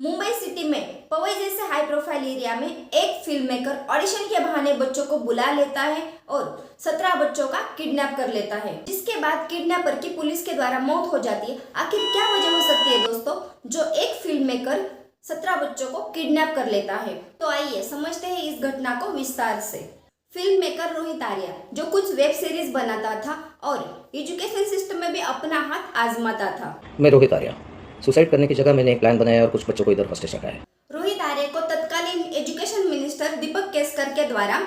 Mumbai city में पवई जैसे high profile area में एक फिल्म मेकर ऑडिशन के बहाने बच्चों को बुला लेता है और 17 बच्चों का किडनैप कर लेता है, जिसके बाद किडनैपर की पुलिस के द्वारा मौत हो जाती है। आखिर क्या वजह हो सकती है दोस्तों, जो एक फिल्म मेकर 17 बच्चों को किडनैप कर लेता है? तो आइए समझते हैं इस घटना को विस्तार से। फिल्म मेकर रोहित आर्या जो कुछ वेब सीरीज बनाता था और एजुकेशन सिस्टम में भी अपना हाथ आजमाता था। मैं रोहित आर्या, सुसाइड करने की जगह मैंने एक प्लान बनाया और कुछ बच्चों को इधर फर्स्ट स्टेशन का है। रोहित आर्य को तत्कालीन एजुकेशन मिनिस्टर दीपक केसकर के द्वारा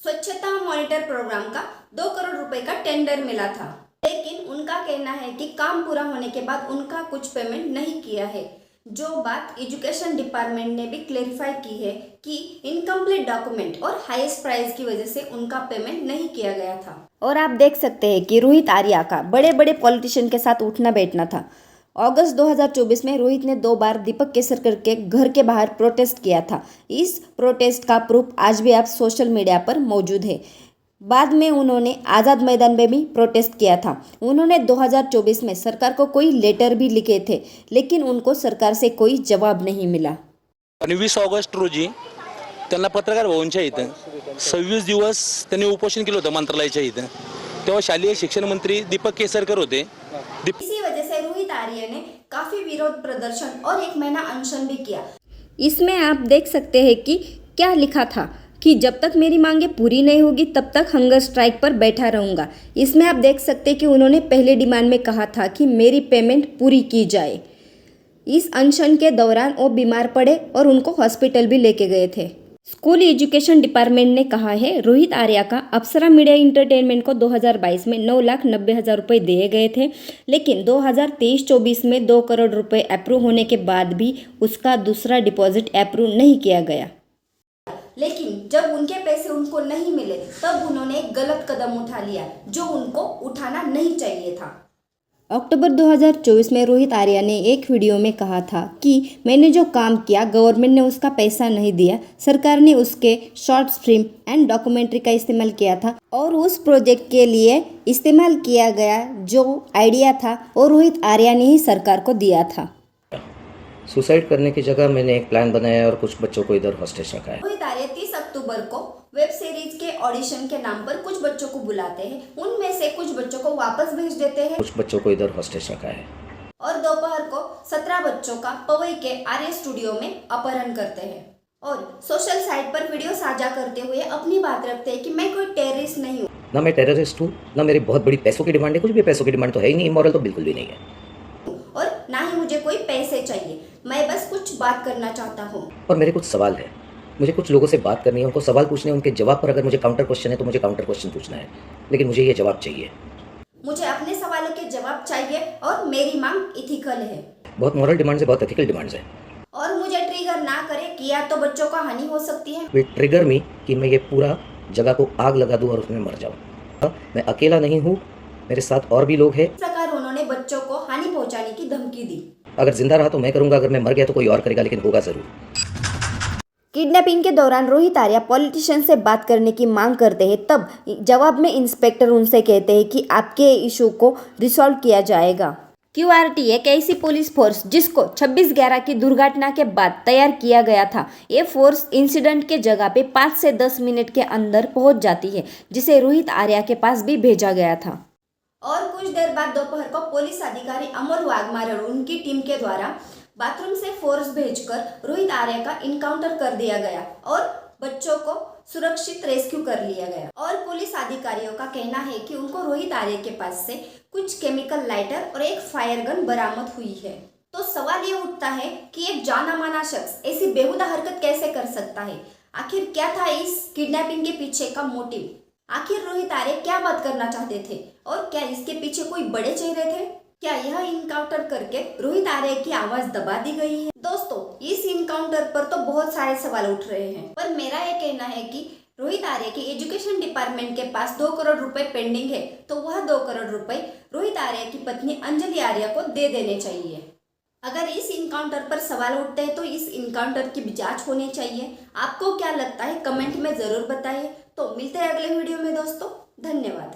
स्वच्छता मॉनिटर प्रोग्राम का 2 करोड़ रुपए का टेंडर मिला था, लेकिन उनका कहना है कि काम पूरा होने के बाद उनका कुछ पेमेंट नहीं किया है। जो बात एजुकेशन डिपार्टमेंट ने भी क्लेरिफाई की है कि इनकम्प्लीट डॉक्यूमेंट और हाईएस्ट प्राइस की वजह से उनका पेमेंट नहीं किया गया था। और आप देख सकते हैं कि रोहित आर्या का बड़े बड़े पॉलिटिशियन के साथ उठना बैठना था। अगस्त 2024 में रोहित ने 2 बार दीपक केसरकर के घर के बाहर प्रोटेस्ट किया था। इस प्रोटेस्ट का प्रूफ आज भी आप सोशल मीडिया पर मौजूद है। बाद में उन्होंने आज़ाद मैदान में भी प्रोटेस्ट किया था। उन्होंने 2024 में सरकार को कोई लेटर भी लिखे थे, लेकिन उनको सरकार से कोई जवाब नहीं मिला। 20 ऑगस्ट रोजी त्यांना पत्रकार भवनच्या इथं 26 दिवस त्यांनी उपोषण केलं होतं मंत्रालयाच्या इथं। तेव्हा शालेय शिक्षण मंत्री दीपक केसरकर होते। इसी वजह से रोहित आर्य ने काफी विरोध प्रदर्शन और 1 महीना अनशन भी किया। इसमें आप देख सकते हैं कि क्या लिखा था कि जब तक मेरी मांगे पूरी नहीं होगी तब तक हंगर स्ट्राइक पर बैठा रहूंगा। इसमें आप देख सकते हैं कि उन्होंने पहले डिमांड में कहा था कि मेरी पेमेंट पूरी की जाए। इस अनशन के दौरान वो बीमार पड़े और उनको हॉस्पिटल भी लेके गए थे। स्कूल एजुकेशन डिपार्टमेंट ने कहा है रोहित आर्या का अप्सरा मीडिया इंटरटेनमेंट को 2022 में 9,90,000 रुपये दिए गए थे, लेकिन 2023-24 में 2 करोड़ रुपए अप्रूव होने के बाद भी उसका दूसरा डिपॉजिट अप्रूव नहीं किया गया। लेकिन जब उनके पैसे उनको नहीं मिले तब उन्होंने एक गलत कदम उठा लिया जो उनको उठाना नहीं चाहिए था। अक्टूबर 2024 में रोहित आर्या ने एक वीडियो में कहा था कि मैंने जो काम किया गवर्नमेंट ने उसका पैसा नहीं दिया, सरकार ने उसके शॉर्ट फिल्म एंड डॉक्यूमेंट्री का इस्तेमाल किया था और उस प्रोजेक्ट के लिए इस्तेमाल किया गया जो आइडिया था वो रोहित आर्या ने ही सरकार को दिया था। सुसाइड करने की जगह मैंने एक प्लान बनाया और कुछ बच्चों को इधर फर्स्ट स्टेशन का है। रोहित आर्य 30 अक्टूबर को वेब सीरीज के ऑडिशन के नाम पर कुछ बच्चों को बुलाते हैं, उनमें से कुछ बच्चों को वापस भेज देते हैं, कुछ बच्चों को इधर फर्स्ट स्टेशन का है और दोपहर को 17 बच्चों का पवई के आर्य स्टूडियो में अपहरण करते हैं और सोशल साइट पर वीडियो साझा करते हुए अपनी बात रखते हैं कि मैं कोई टेररिस्ट नहीं हूँ। ना मैं टेररिस्ट हूँ, ना मेरी बहुत बड़ी पैसों की डिमांड है। कुछ भी पैसों की डिमांड तो है ही नहीं, इमोरल तो बिल्कुल भी नहीं है और ना ही मुझे कोई पैसे चाहिए, मैं बस कुछ बात करना चाहता हूँ। और मेरे कुछ सवाल है, मुझे कुछ लोगों से बात करनी है, उनको सवाल पूछने हैं, उनके जवाब पर अगर मुझे काउंटर क्वेश्चन है तो मुझे काउंटर क्वेश्चन पूछना है, लेकिन मुझे ये जवाब चाहिए। मुझे अपने सवालों के जवाब चाहिए और मेरी मांग इथिकल है। बहुत मॉरल डिमांड्स है, बहुत एथिकल डिमांड्स है। और मुझे ट्रिगर ना करे कि या तो बच्चों का हानि हो सकती है। वे ट्रिगर मी कि मैं ये पूरा जगह को आग लगा दूं और उसमें मर जाऊं। मैं अकेला नहीं हूँ, मेरे साथ और भी लोग हैं। इस प्रकार उन्होंने बच्चों को हानि पहुंचाने की धमकी दी। अगर जिंदा रहा तो मैं करूंगा, अगर मैं मर गया तो कोई और करेगा, लेकिन होगा जरूर। किडनैपिंग के दौरान रोहित आर्या पॉलिटिशियन से बात करने की मांग करते हैं, तब जवाब में इंस्पेक्टर उनसे कहते हैं कि आपके इशू को रिसॉल्व किया जाएगा। QRT एक ऐसी पुलिस फोर्स जिसको 26/11 की दुर्घटना के बाद तैयार किया गया था। ये फोर्स इंसिडेंट के जगह पे 5 से 10 मिनट के अंदर पहुंच जाती है, जिसे रोहित आर्या के पास भी भेजा गया था। और कुछ देर बाद दोपहर को पुलिस अधिकारी अमर वाघमारे और उनकी टीम के द्वारा बाथरूम से फोर्स भेजकर रोहित आर्या का इनकाउंटर कर दिया गया और बच्चों को सुरक्षित रेस्क्यू कर लिया गया। और पुलिस अधिकारियों का कहना है कि उनको रोहित आर्या के पास से कुछ केमिकल लाइटर और एक फायर गन बरामद हुई है। तो सवाल ये उठता है कि एक जाना माना शख्स ऐसी बेहुदा हरकत कैसे कर सकता है? आखिर क्या था इस किडनैपिंग के पीछे का मोटिव? आखिर रोहित आर्या क्या बात करना चाहते थे और क्या इसके पीछे कोई बड़े चेहरे थे? क्या यह इनकाउंटर करके रोहित आर्या की आवाज दबा दी गई है? दोस्तों, इस इनकाउंटर पर तो बहुत सारे सवाल उठ रहे हैं, पर मेरा यह कहना है कि रोहित आर्या की एजुकेशन डिपार्टमेंट के पास 2 करोड़ रुपए पेंडिंग है, तो वह 2 करोड़ रुपए रोहित आर्या की पत्नी अंजलि आर्या को दे देने चाहिए। अगर इस इनकाउंटर पर सवाल उठते हैं तो इस इनकाउंटर की भी जांच होनी चाहिए। आपको क्या लगता है कमेंट में जरूर बताइए। तो मिलते हैं अगले वीडियो में दोस्तों, धन्यवाद।